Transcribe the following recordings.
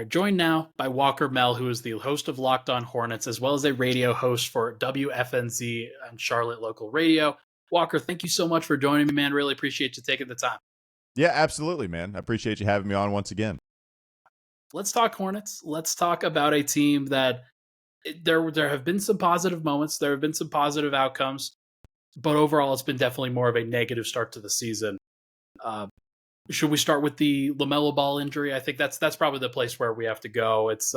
All right, joined now by Walker Mehl, who is the host of Locked On Hornets, as well as a radio host for WFNZ and Charlotte local radio. Walker, thank you so much for joining me, man. Really appreciate you taking the time. Yeah, absolutely, man. I appreciate you having me on once again. Let's talk Hornets. Let's talk about a team that there have been some positive moments. There have been some positive outcomes, but overall, it's been definitely more of a negative start to the season. Should we start with the LaMelo Ball injury? I think that's probably the place where we have to go. It's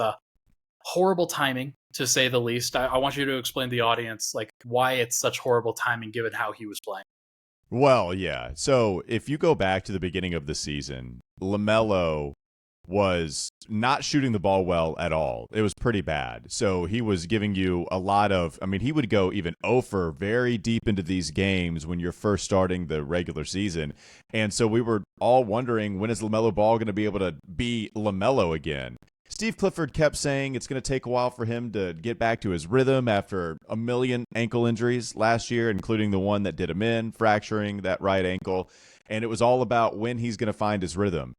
horrible timing, to say the least. I want you to explain to the audience like why it's such horrible timing given how he was playing. Well, yeah. So if you go back to the beginning of the season, LaMelo was not shooting the ball well at all. It was pretty bad. So he was giving you a lot of, he would go even 0 for very deep into these games when you're first starting the regular season. And so we were all wondering, when is LaMelo Ball going to be able to be LaMelo again? Steve Clifford kept saying it's going to take a while for him to get back to his rhythm after a million ankle injuries last year, including the one that did him in, fracturing that right ankle. And it was all about when he's going to find his rhythm.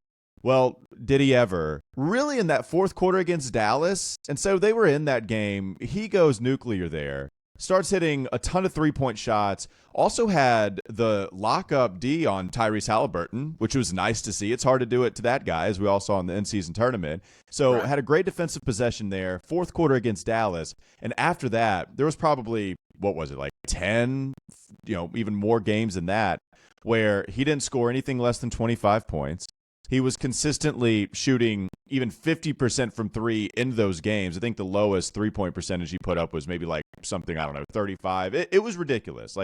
Well, did he ever? Really, in that fourth quarter against Dallas? And so they were in that game. He goes nuclear there. Starts hitting a ton of three-point shots. Also had the lockup D on Tyrese Halliburton, which was nice to see. It's hard to do it to that guy, as we all saw in the in-season tournament. So had a great defensive possession there. Fourth quarter against Dallas. And after that, there was probably, 10, even more games than that, where he didn't score anything less than 25 points. He was consistently shooting even 50% from three in those games. I think the lowest three-point percentage he put up was maybe 35. It was ridiculous.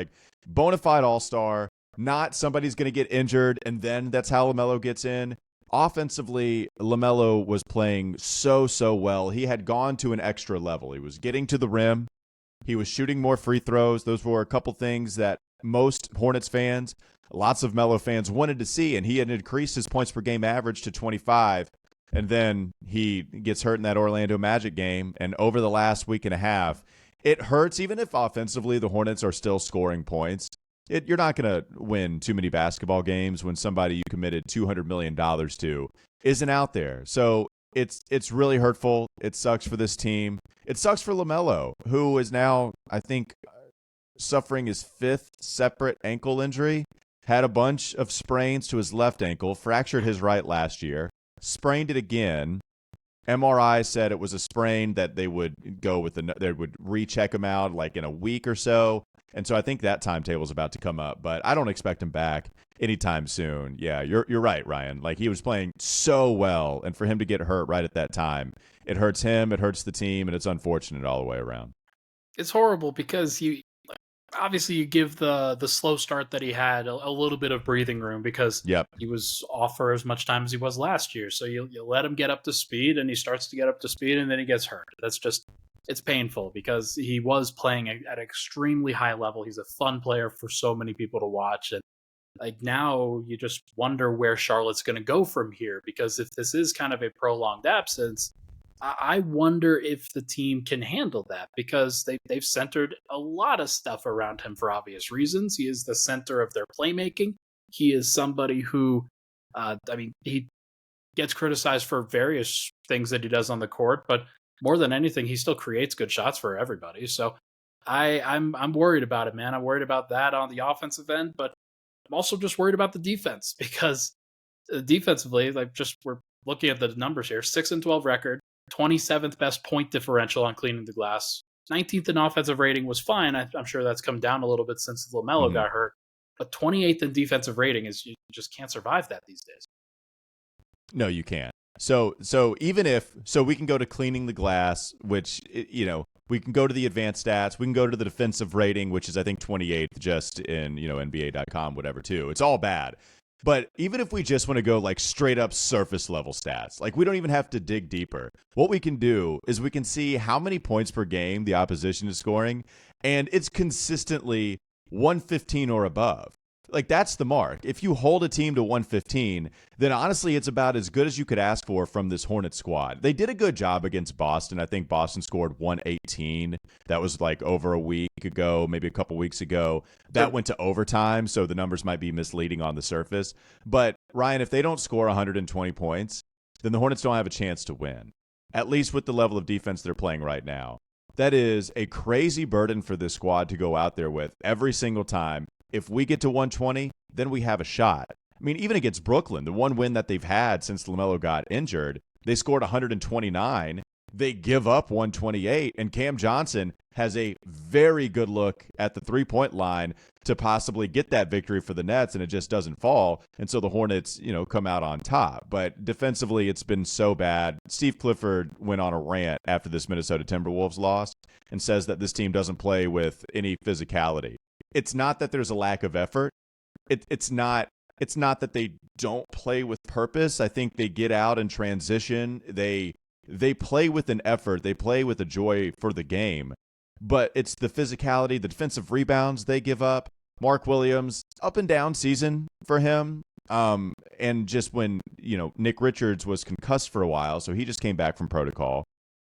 Bona fide all-star, not somebody's going to get injured, and then that's how LaMelo gets in. Offensively, LaMelo was playing so well. He had gone to an extra level. He was getting to the rim. He was shooting more free throws. Those were a couple things that most Hornets fans, lots of Melo fans wanted to see, and he had increased his points per game average to 25, and then he gets hurt in that Orlando Magic game, and over the last week and a half, it hurts. Even if offensively the Hornets are still scoring points, you're not going to win too many basketball games when somebody you committed $200 million to isn't out there. So it's really hurtful. It sucks for this team. It sucks for LaMelo, who is now, I think, suffering his fifth separate ankle injury. Had a bunch of sprains to his left ankle, fractured his right last year, sprained it again. MRI said it was a sprain that they would they would recheck him out in a week or so. And so I think that timetable is about to come up, but I don't expect him back anytime soon. Yeah, you're right, Ryan. He was playing so well, and for him to get hurt right at that time, it hurts him, it hurts the team, and it's unfortunate all the way around. It's horrible because obviously you give the slow start that he had a little bit of breathing room because he was off for as much time as he was last year. So you let him get up to speed, and he starts to get up to speed, and then he gets hurt. It's painful because he was playing at an extremely high level. He's a fun player for so many people to watch. And now you just wonder where Charlotte's going to go from here, because if this is kind of a prolonged absence, I wonder if the team can handle that, because they've centered a lot of stuff around him for obvious reasons. He is the center of their playmaking. He is somebody who, he gets criticized for various things that he does on the court, but more than anything, he still creates good shots for everybody. So I'm worried about it, man. I'm worried about that on the offensive end, but I'm also just worried about the defense, because defensively, we're looking at the numbers here, 6-12 record. 27th best point differential on cleaning the glass. 19th in offensive rating was fine. I'm sure that's come down a little bit since LaMelo got hurt. But 28th in defensive rating you just can't survive that these days. No, you can't. So we can go to cleaning the glass, which, we can go to the advanced stats. We can go to the defensive rating, which is, I think, 28th just in, NBA.com, whatever, too. It's all bad. But even if we just want to go straight up surface level stats, we don't even have to dig deeper. What we can do is we can see how many points per game the opposition is scoring, and it's consistently 115 or above. That's the mark. If you hold a team to 115, then honestly, it's about as good as you could ask for from this Hornet squad. They did a good job against Boston. I think Boston scored 118. That was over a week ago, maybe a couple weeks ago. That went to overtime, so the numbers might be misleading on the surface. But Ryan, if they don't score 120 points, then the Hornets don't have a chance to win, at least with the level of defense they're playing right now. That is a crazy burden for this squad to go out there with every single time. If we get to 120, then we have a shot. I mean, even against Brooklyn, the one win that they've had since LaMelo got injured, they scored 129. They give up 128, and Cam Johnson has a very good look at the three-point line to possibly get that victory for the Nets, and it just doesn't fall. And so the Hornets, come out on top. But defensively, it's been so bad. Steve Clifford went on a rant after this Minnesota Timberwolves loss and says that this team doesn't play with any physicality. It's not that there's a lack of effort. It's not that they don't play with purpose. I think they get out and transition. They play with an effort. They play with a joy for the game. But it's the physicality, the defensive rebounds they give up. Mark Williams, up and down season for him. And just when, Nick Richards was concussed for a while, so he just came back from protocol.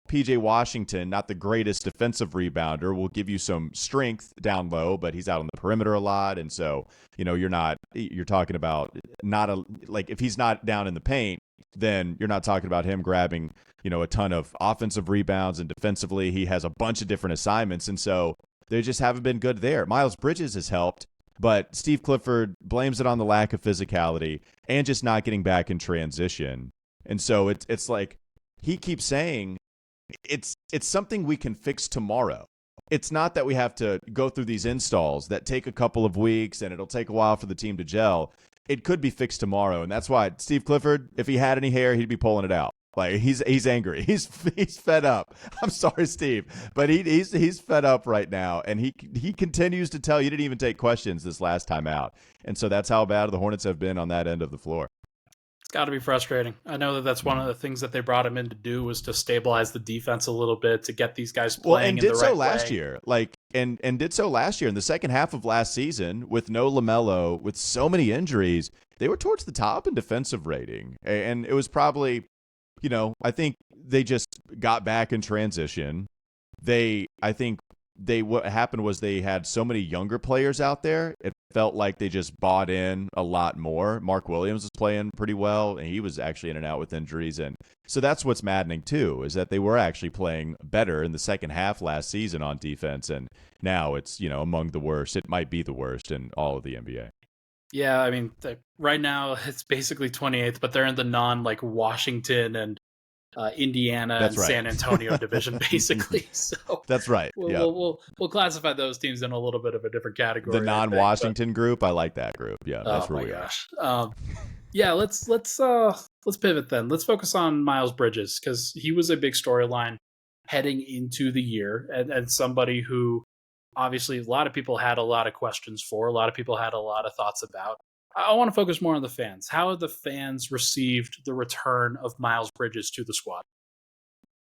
PJ Washington, not the greatest defensive rebounder, will give you some strength down low, but he's out on the perimeter a lot. And so, you're talking about if he's not down in the paint, then you're not talking about him grabbing, a ton of offensive rebounds, and defensively he has a bunch of different assignments. And so they just haven't been good there. Miles Bridges has helped, but Steve Clifford blames it on the lack of physicality and just not getting back in transition. And so it's like he keeps saying it's something we can fix tomorrow. It's not that we have to go through these installs that take a couple of weeks and it'll take a while for the team to gel. It could be fixed tomorrow. And that's why Steve Clifford, if he had any hair, he'd be pulling it out. Like he's angry. He's fed up. I'm sorry, Steve, but he's fed up right now, and he continues to tell you didn't even take questions this last time out, and so that's how bad the Hornets have been on that end of the floor. It's got to be frustrating. I know that's one of the things that they brought him in to do was to stabilize the defense a little bit, to get these guys playing in the right way. And did so last year. And did so last year in the second half of last season with no LaMelo, with so many injuries. They were towards the top in defensive rating, and it was probably, I think they just got back in transition. What happened was they had so many younger players out there. It felt like they just bought in a lot more. Mark Williams was playing pretty well, and he was actually in and out with injuries. And so that's what's maddening too, is that they were actually playing better in the second half last season on defense. And now it's, among the worst. It might be the worst in all of the NBA. Yeah, I mean, right now it's basically 28th, but they're in the Washington and Indiana and San Antonio division, basically. So that's right. We'll classify those teams in a little bit of a different category. The non-Washington group, I like that group. Yeah, that's where we are. Let's pivot then. Let's focus on Miles Bridges, because he was a big storyline heading into the year, and somebody who obviously a lot of people had a lot of questions for, a lot of people had a lot of thoughts about. I want to focus more on the fans. How have the fans received the return of Miles Bridges to the squad?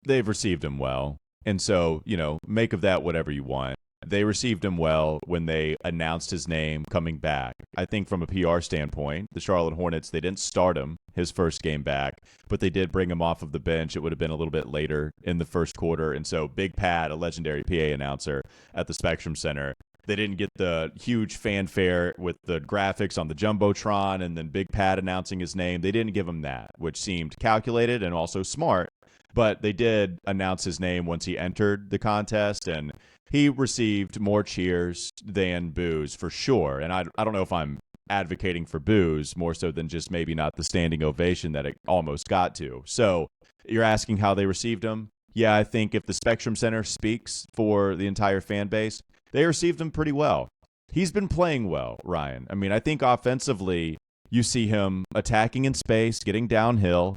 They've received him well. And so, make of that whatever you want. They received him well when they announced his name coming back. I think from a PR standpoint, the Charlotte Hornets, they didn't start him his first game back, but they did bring him off of the bench. It would have been a little bit later in the first quarter. And so Big Pat, a legendary PA announcer at the Spectrum Center, they didn't get the huge fanfare with the graphics on the Jumbotron and then Big Pat announcing his name. They didn't give him that, which seemed calculated and also smart. But they did announce his name once he entered the contest, and he received more cheers than boos for sure. And I don't know if I'm advocating for boos more so than just maybe not the standing ovation that it almost got to. So you're asking how they received him? Yeah, I think if the Spectrum Center speaks for the entire fan base, they received him pretty well. He's been playing well, Ryan. I mean, I think offensively, you see him attacking in space, getting downhill.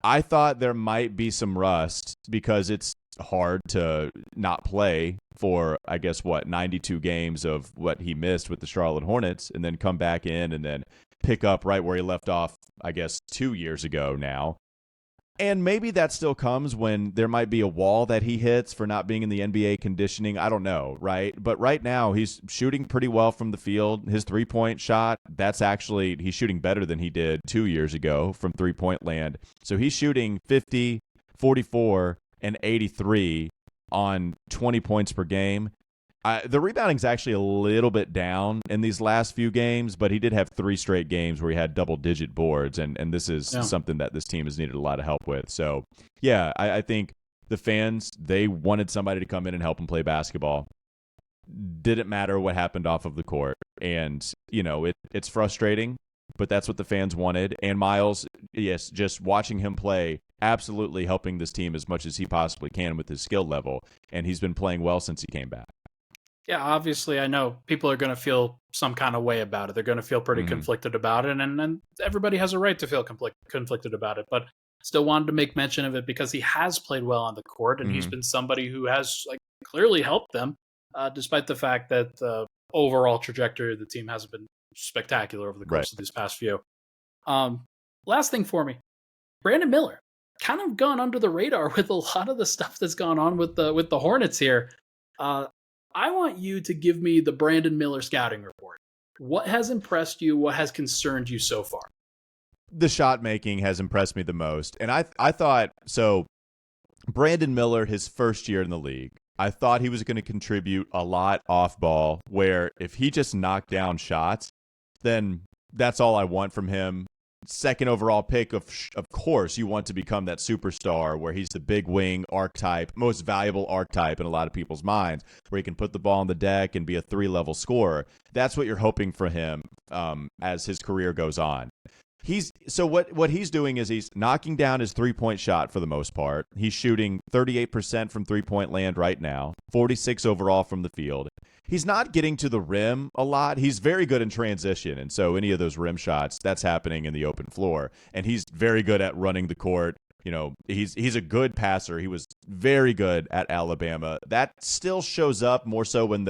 I thought there might be some rust because it's hard to not play for, 92 games of what he missed with the Charlotte Hornets and then come back in and then pick up right where he left off, 2 years ago now. And maybe that still comes when there might be a wall that he hits for not being in the NBA conditioning. I don't know, right? But right now, he's shooting pretty well from the field. His three-point shot, he's shooting better than he did 2 years ago from three-point land. So he's shooting 50, 44, and 83 on 20 points per game. The rebounding's actually a little bit down in these last few games, but he did have 3 straight games where he had double-digit boards, and this is something that this team has needed a lot of help with. So, yeah, I think the fans, they wanted somebody to come in and help them play basketball. Didn't matter what happened off of the court, and, it's frustrating, but that's what the fans wanted. And Miles, yes, just watching him play, absolutely helping this team as much as he possibly can with his skill level, and he's been playing well since he came back. Yeah, obviously, I know people are going to feel some kind of way about it. They're going to feel pretty conflicted about it, and everybody has a right to feel conflicted about it. But still wanted to make mention of it because he has played well on the court, and he's been somebody who has clearly helped them, despite the fact that the overall trajectory of the team hasn't been spectacular over the course of these past few. Last thing for me, Brandon Miller, kind of gone under the radar with a lot of the stuff that's gone on with the Hornets here. I want you to give me the Brandon Miller scouting report. What has impressed you? What has concerned you so far? The shot making has impressed me the most. And I thought, so Brandon Miller, his first year in the league, I thought he was going to contribute a lot off ball, where if he just knocked down shots, then that's all I want from him. Second overall pick, of course, you want to become that superstar where he's the big wing archetype, most valuable archetype in a lot of people's minds, where he can put the ball on the deck and be a 3-level scorer. That's what you're hoping for him as his career goes on. What he's doing is he's knocking down his 3-point shot for the most part. He's shooting 38% from 3-point land right now, 46 overall from the field. He's not getting to the rim a lot. He's very good in transition, and so any of those rim shots, that's happening in the open floor. And he's very good at running the court. He's a good passer. He was very good at Alabama. That still shows up more so when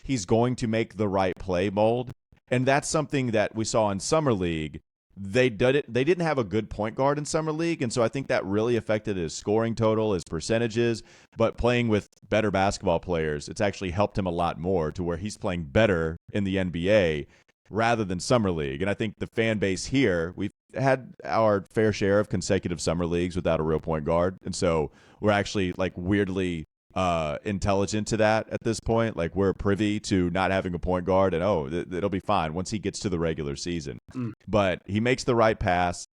he's going to make the right play mold. And that's something that we saw in Summer League. They didn't have a good point guard in Summer League, and so I think that really affected his scoring total, his percentages. But playing with better basketball players, it's actually helped him a lot more to where he's playing better in the NBA rather than Summer League. And I think the fan base here, we've had our fair share of consecutive Summer Leagues without a real point guard, and so we're actually weirdly intelligent to that at this point. We're privy to not having a point guard, and it'll be fine once he gets to the regular season. But he makes the right pass.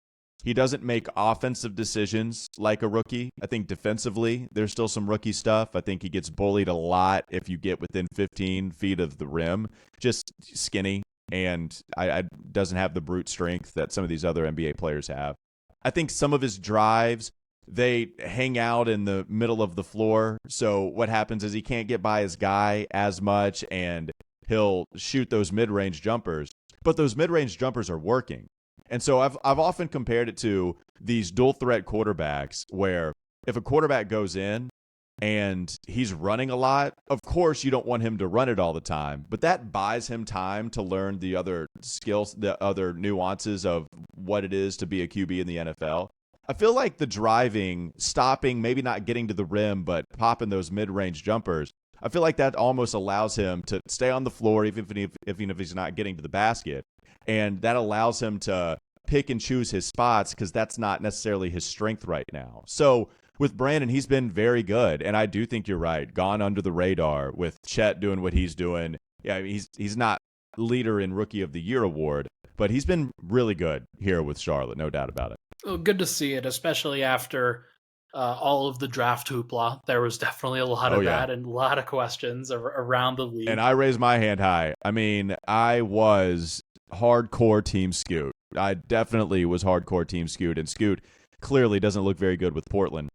He doesn't make offensive decisions like a rookie. I think defensively, there's still some rookie stuff. I think he gets bullied a lot if you get within 15 feet of the rim. Just skinny, and I doesn't have the brute strength that some of these other NBA players have. I think some of his drives, they hang out in the middle of the floor. So what happens is he can't get by his guy as much, and he'll shoot those mid-range jumpers. But those mid-range jumpers are working. And so I've often compared it to these dual-threat quarterbacks, where if a quarterback goes in and he's running a lot, of course you don't want him to run it all the time. But that buys him time to learn the other skills, the other nuances of what it is to be a QB in the NFL. I feel like the driving, stopping, maybe not getting to the rim, but popping those mid-range jumpers, I feel like that almost allows him to stay on the floor even if he's not getting to the basket. And that allows him to pick and choose his spots because that's not necessarily his strength right now. So with Brandon, he's been very good. And I do think you're right. Gone under the radar with Chet doing what he's doing. Yeah, he's not leader in Rookie of the Year award, but he's been really good here with Charlotte, no doubt about it. Well, good to see it, especially after all of the draft hoopla. There was definitely a lot of that and a lot of questions around the league. And I raised my hand high. I mean, I was hardcore Team Scoot. I definitely was hardcore Team Scoot, and Scoot clearly doesn't look very good with Portland.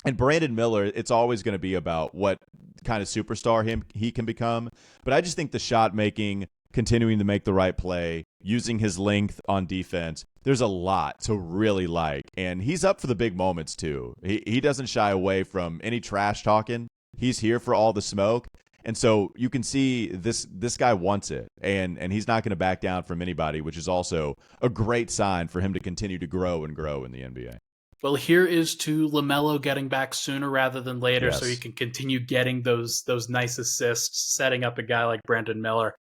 And Brandon Miller, it's always going to be about what kind of superstar he can become. But I just think the shot making, continuing to make the right play, using his length on defense, there's a lot to really like. And he's up for the big moments too. He doesn't shy away from any trash talking. He's here for all the smoke. And so you can see this guy wants it, and he's not going to back down from anybody, which is also a great sign for him to continue to grow and grow in the NBA. Well, here is to LaMelo getting back sooner rather than later, so he can continue getting those nice assists, setting up a guy like Brandon Miller.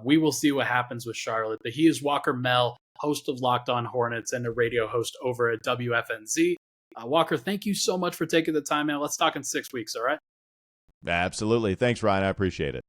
We will see what happens with Charlotte. But he is Walker Mehl, host of Locked On Hornets and a radio host over at WFNZ. Walker, thank you so much for taking the time, man. Let's talk in 6 weeks, all right? Absolutely. Thanks, Ryan. I appreciate it.